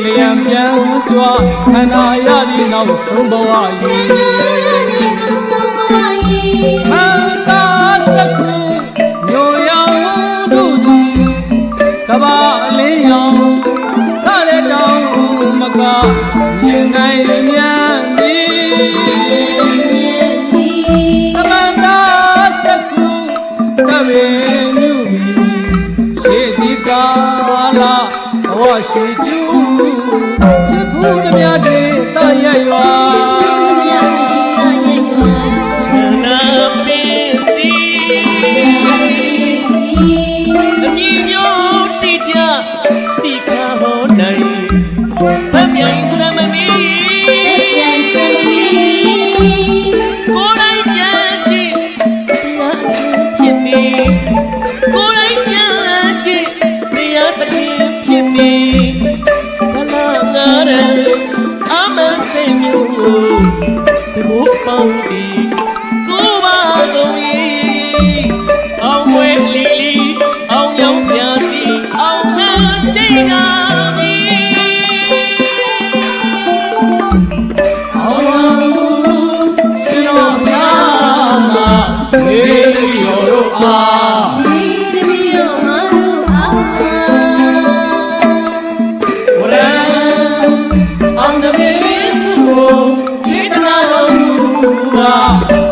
လျံပြန်ကြွခန္ဓာရသည်နောက်ဆုံးဘဝကြီးမန္တာသက္ကုမျိုးရောင်တို့သည်ကဘာအလင်းရောင်စတဲ့တောင်မကမြင်နိုင်မြန်သည်သမန္တာသက္ကုတဝေနုရှေတိကာလဘဝရှိကျူဖြစ်ဘူးသမျှတွေတရရွာနာပင်စီတမီမျိုးတိကျတိခါဟောနိုင်ဗမြိုင်စမမီကိုယ်လိုက်ကြကြည့်တရားဖြစ်သည်ကိုယ်လိုက်ကြကြည့်တရားဖြစ်သည်ဘလာငါရအမစိတ်မျိုးတကူပေါင်းသည်ကိုပါကုန်၏အောင်ဝဲလီလီအောင်ရောင်ပြာစီအောင်နှရှိကမီအောင်စင်တော်ဘုရားမှာမေလီရောတို့အားအောင်တမေစုကိုယေတနာတော်မူပါ